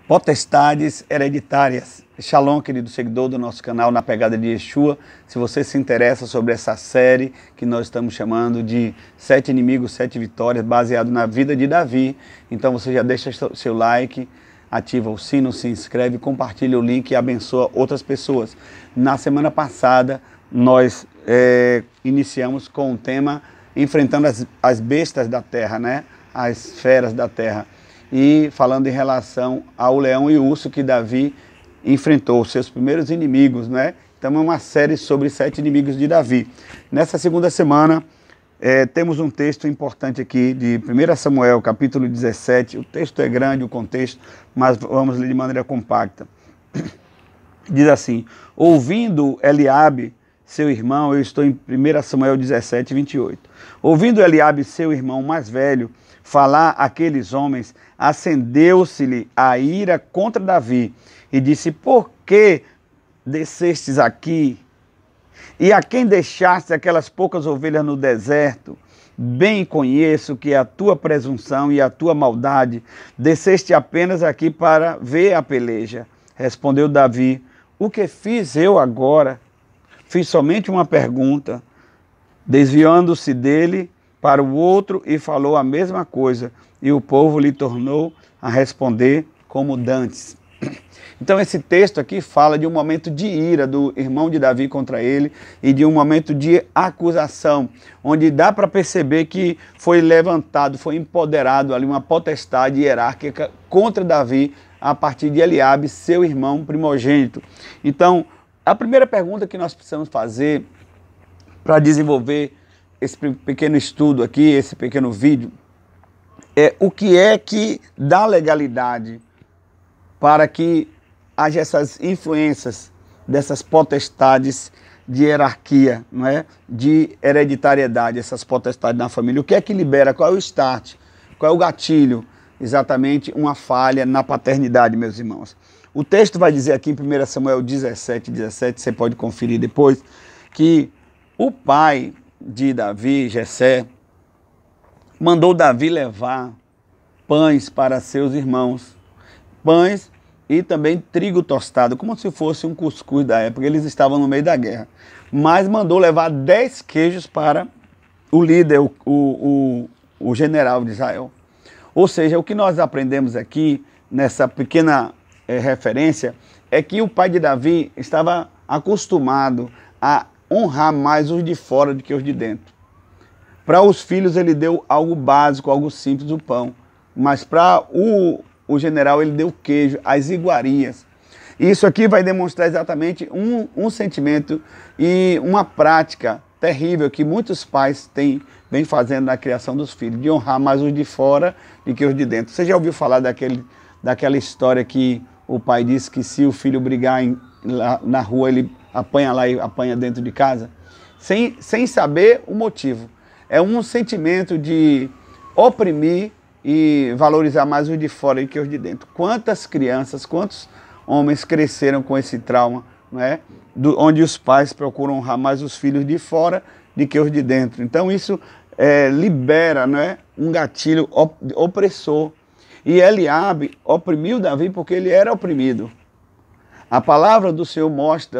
Potestades hereditárias. Shalom, querido seguidor do nosso canal Na Pegada de Yeshua. Se você se interessa sobre essa série que nós estamos chamando de 7 inimigos, 7 vitórias, baseado na vida de Davi, então você já deixa seu like, ativa o sino, se inscreve, compartilha o link e abençoa outras pessoas. Na semana passada, nós iniciamos com o tema enfrentando as bestas da terra, né? As feras da terra. E falando em relação ao leão e urso que Davi enfrentou, seus primeiros inimigos, né? Então é uma série sobre 7 inimigos de Davi. Nessa segunda semana, temos um texto importante aqui de 1 Samuel, capítulo 17. O texto é grande, o contexto, mas vamos ler de maneira compacta. Diz assim: ouvindo Eliabe, seu irmão, eu estou em 1 Samuel 17, 28. Ouvindo Eliabe, seu irmão mais velho, falar aqueles homens, acendeu-se-lhe a ira contra Davi e disse: por que descestes aqui? E a quem deixaste aquelas poucas ovelhas no deserto? Bem conheço que a tua presunção e a tua maldade desceste apenas aqui para ver a peleja. Respondeu Davi: o que fiz eu agora? Fiz somente uma pergunta. Desviando-se dele para o outro e falou a mesma coisa, e o povo lhe tornou a responder como dantes. Então esse texto aqui fala de um momento de ira do irmão de Davi contra ele e de um momento de acusação, onde dá para perceber que foi levantado, foi empoderado ali uma potestade hierárquica contra Davi a partir de Eliabe, seu irmão primogênito. Então, a primeira pergunta que nós precisamos fazer para desenvolver esse pequeno estudo aqui, esse pequeno vídeo, o que é que dá legalidade para que haja essas influências dessas potestades de hierarquia, não é? De hereditariedade, essas potestades na família. O que é que libera? Qual é o start? Qual é o gatilho? Exatamente uma falha na paternidade, meus irmãos. O texto vai dizer aqui em 1 Samuel 17, 17, você pode conferir depois, que o pai de Davi, Jessé, mandou Davi levar pães para seus irmãos. Pães e também trigo tostado, como se fosse um cuscuz da época. Eles estavam no meio da guerra. Mas mandou levar 10 queijos para o líder, o general de Israel. Ou seja, o que nós aprendemos aqui, nessa pequena referência, é que o pai de Davi estava acostumado a honrar mais os de fora do que os de dentro. Para os filhos ele deu algo básico, algo simples, o pão. Mas para o general ele deu queijo, as iguarias. Isso aqui vai demonstrar exatamente um sentimento e uma prática terrível que muitos pais vêm fazendo na criação dos filhos, de honrar mais os de fora do que os de dentro. Você já ouviu falar daquela história que o pai disse que se o filho brigar na rua, ele apanha lá e apanha dentro de casa, sem saber o motivo. É um sentimento de oprimir e valorizar mais os de fora do que os de dentro. Quantas crianças, quantos homens cresceram com esse trauma, não é? Onde os pais procuram honrar mais os filhos de fora do que os de dentro. Então isso libera, não é? Um gatilho opressor. E Eliabe oprimiu Davi porque ele era oprimido. A palavra do Senhor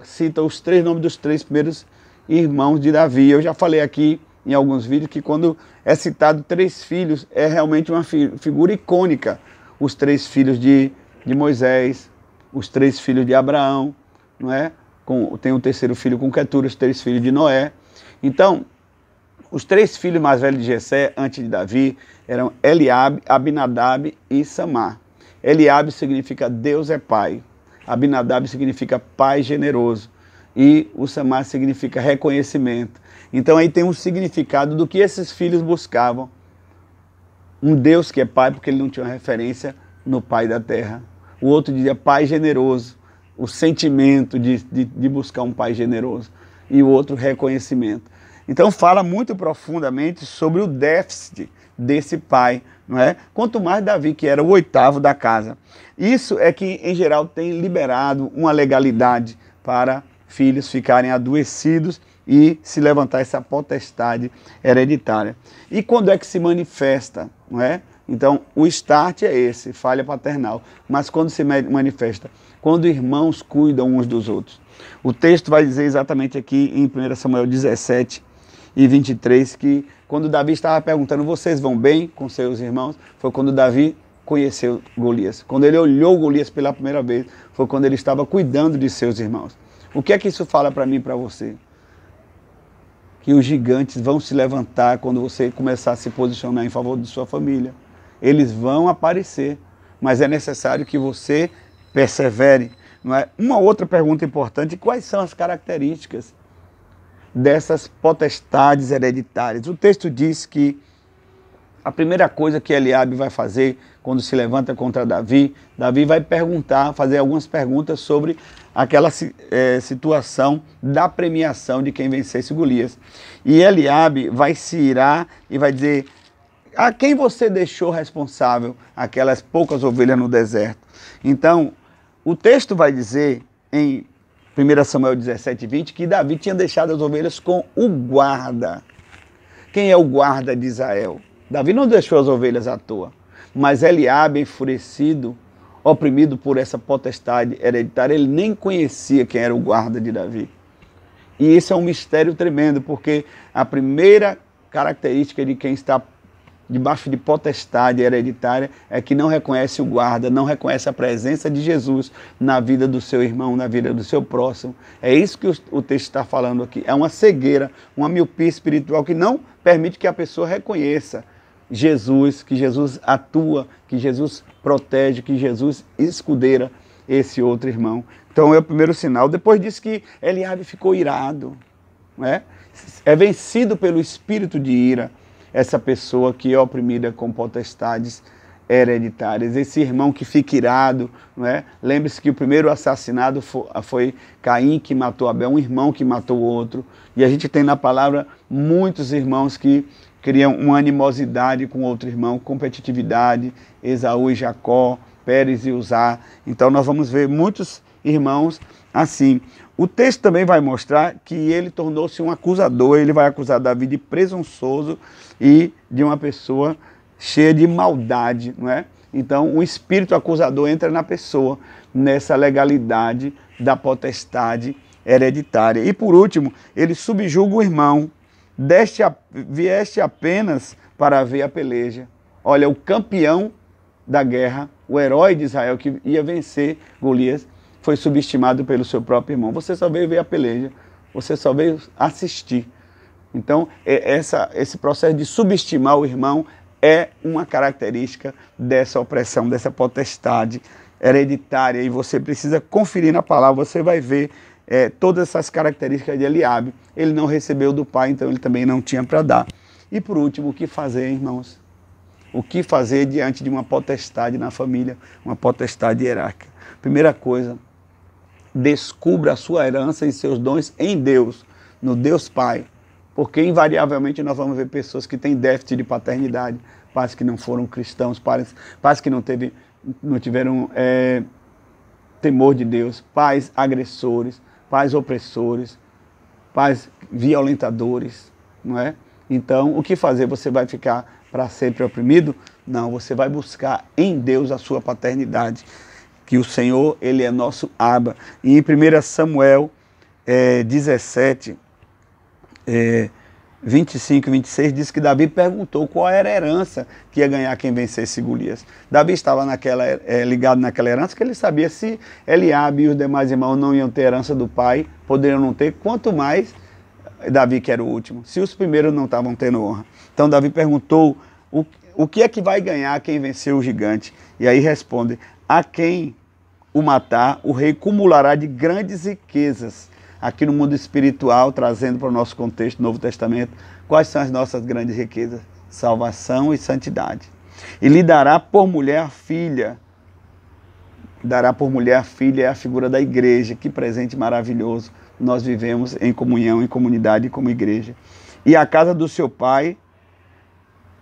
cita os 3 nomes dos 3 primeiros irmãos de Davi. Eu já falei aqui em alguns vídeos que quando é citado 3 filhos, é realmente uma figura icônica. Os 3 filhos de Moisés, os 3 filhos de Abraão, não é? Tem o terceiro filho com Quetura, os 3 filhos de Noé. Então, os 3 filhos mais velhos de Jessé, antes de Davi, eram Eliabe, Abinadab e Samar. Eliabe significa Deus é pai. Abinadab significa pai generoso. E o Samar significa reconhecimento. Então aí tem um significado do que esses filhos buscavam. Um Deus que é pai, porque ele não tinha referência no pai da terra. O outro dizia pai generoso. O sentimento de buscar um pai generoso. E o outro, reconhecimento. Então fala muito profundamente sobre o déficit desse pai, não é? Quanto mais Davi, que era o 8º da casa. Isso é que, em geral, tem liberado uma legalidade para filhos ficarem adoecidos e se levantar essa potestade hereditária. E quando é que se manifesta, não é? Então, o start é esse, falha paternal. Mas quando se manifesta? Quando irmãos cuidam uns dos outros. O texto vai dizer exatamente aqui em 1 Samuel 17 e 23, que quando Davi estava perguntando, vocês vão bem com seus irmãos? Foi quando Davi conheceu Golias. Quando ele olhou Golias pela primeira vez, foi quando ele estava cuidando de seus irmãos. O que é que isso fala para mim e para você? Que os gigantes vão se levantar quando você começar a se posicionar em favor de sua família. Eles vão aparecer, mas é necessário que você persevere. Não é? Uma outra pergunta importante: quais são as características dessas potestades hereditárias? O texto diz que a primeira coisa que Eliabe vai fazer quando se levanta contra Davi, Davi vai fazer algumas perguntas sobre aquela situação da premiação de quem vencesse Golias. E Eliabe vai se irar e vai dizer: a quem você deixou responsável aquelas poucas ovelhas no deserto? Então, o texto vai dizer em 1 Samuel 17, 20, que Davi tinha deixado as ovelhas com o guarda. Quem é o guarda de Israel? Davi não deixou as ovelhas à toa, mas Eliabe, enfurecido, oprimido por essa potestade hereditária, ele nem conhecia quem era o guarda de Davi. E isso é um mistério tremendo, porque a primeira característica de quem está debaixo de potestade hereditária é que não reconhece o guarda, não reconhece a presença de Jesus na vida do seu irmão, na vida do seu próximo. É isso que o texto está falando aqui. É uma cegueira, uma miopia espiritual que não permite que a pessoa reconheça Jesus, que Jesus atua, que Jesus protege, que Jesus escudeira esse outro irmão. Então é o primeiro sinal. Depois diz que Eliabe ficou irado, né? É vencido pelo espírito de ira essa pessoa que é oprimida com potestades hereditárias. Esse irmão que fica irado, não é? Lembre-se que o primeiro assassinado foi Caim, que matou Abel, um irmão que matou o outro. E a gente tem na palavra muitos irmãos que criam uma animosidade com outro irmão, competitividade, Esaú e Jacó, Pérez e Uzá. Então nós vamos ver muitos irmãos assim. O texto também vai mostrar que ele tornou-se um acusador, ele vai acusar Davi de presunçoso e de uma pessoa cheia de maldade, não é? Então o espírito acusador entra na pessoa, nessa legalidade da potestade hereditária. E por último, ele subjuga o irmão. Vieste apenas para ver a peleja. Olha, o campeão da guerra, o herói de Israel que ia vencer Golias, foi subestimado pelo seu próprio irmão. Você só veio ver a peleja, você só veio assistir. Então, esse processo de subestimar o irmão é uma característica dessa opressão, dessa potestade hereditária. E você precisa conferir na palavra, você vai ver todas essas características de Eliabe. Ele não recebeu do pai, então ele também não tinha para dar. E por último, o que fazer, irmãos? O que fazer diante de uma potestade na família, uma potestade hierárquica? Primeira coisa, descubra a sua herança e seus dons em Deus, no Deus Pai. Porque invariavelmente nós vamos ver pessoas que têm déficit de paternidade, pais que não foram cristãos, pais que não tiveram temor de Deus, pais agressores, pais opressores, pais violentadores, não é? Então, o que fazer? Você vai ficar para sempre oprimido? Não, você vai buscar em Deus a sua paternidade, que o Senhor, Ele é nosso Abba. E em 1 Samuel 17, 25 e 26, diz que Davi perguntou qual era a herança que ia ganhar quem vencesse Golias. Davi estava ligado naquela herança, que ele sabia se Eliabe e os demais irmãos não iam ter herança do pai, poderiam não ter, quanto mais Davi, que era o último, se os primeiros não estavam tendo honra. Então Davi perguntou o que é que vai ganhar quem venceu o gigante. E aí responde: a quem o matar, o rei cumulará de grandes riquezas. Aqui no mundo espiritual, trazendo para o nosso contexto do Novo Testamento, quais são as nossas grandes riquezas? Salvação e santidade. E lhe dará por mulher a filha. Dará por mulher a filha é a figura da igreja. Que presente maravilhoso. Nós vivemos em comunhão, em comunidade como igreja. E a casa do seu pai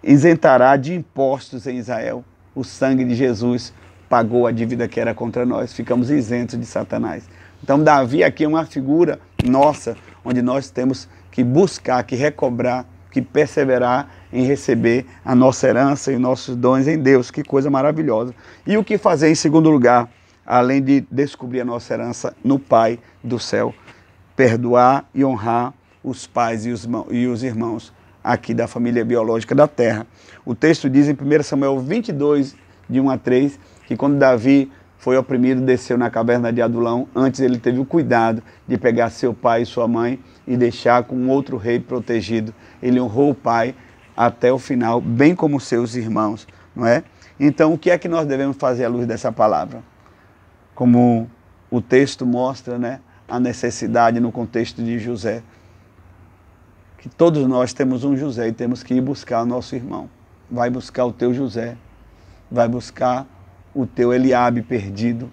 isentará de impostos em Israel. O sangue de Jesus pagou a dívida que era contra nós. Ficamos isentos de Satanás. Então Davi aqui é uma figura nossa, onde nós temos que buscar, que recobrar que perseverar em receber a nossa herança e nossos dons em Deus. Que coisa maravilhosa. E o que fazer em segundo lugar, além de descobrir a nossa herança no Pai do céu? Perdoar e honrar os pais e os irmãos aqui da família biológica da terra. O texto diz em 1 Samuel 22, de 1 a 3, que quando Davi foi oprimido, desceu na caverna de Adulão, antes ele teve o cuidado de pegar seu pai e sua mãe e deixar com outro rei protegido. Ele honrou o pai até o final, bem como seus irmãos, não é? Então, o que é que nós devemos fazer à luz dessa palavra? Como o texto mostra, né, a necessidade no contexto de José, que todos nós temos um José e temos que ir buscar o nosso irmão. Vai buscar o teu José, vai buscar o teu Eliabe perdido,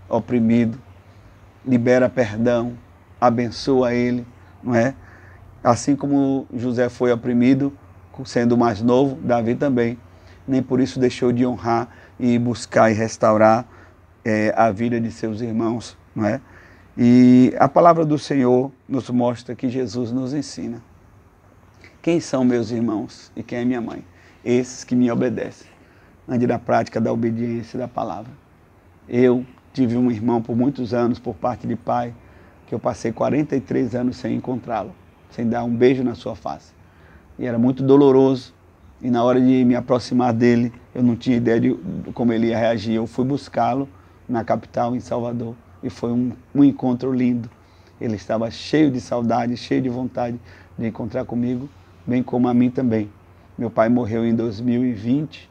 oprimido, libera perdão, abençoa ele, não é? Assim como José foi oprimido, sendo mais novo, Davi também, nem por isso deixou de honrar e buscar e restaurar a vida de seus irmãos, não é? E a palavra do Senhor nos mostra que Jesus nos ensina. Quem são meus irmãos e quem é minha mãe? Esses que me obedecem. Ande na prática da obediência da palavra. Eu tive um irmão por muitos anos, por parte de pai, que eu passei 43 anos sem encontrá-lo, sem dar um beijo na sua face. E era muito doloroso. E na hora de me aproximar dele, eu não tinha ideia de como ele ia reagir. Eu fui buscá-lo na capital, em Salvador. E foi um encontro lindo. Ele estava cheio de saudade, cheio de vontade de encontrar comigo, bem como a mim também. Meu pai morreu em 2020,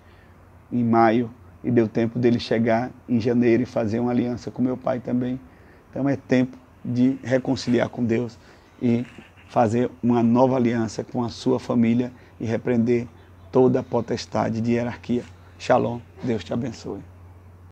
em maio, e deu tempo dele chegar em janeiro e fazer uma aliança com meu pai também. Então é tempo de reconciliar com Deus e fazer uma nova aliança com a sua família e repreender toda a potestade de hierarquia. Shalom, Deus te abençoe.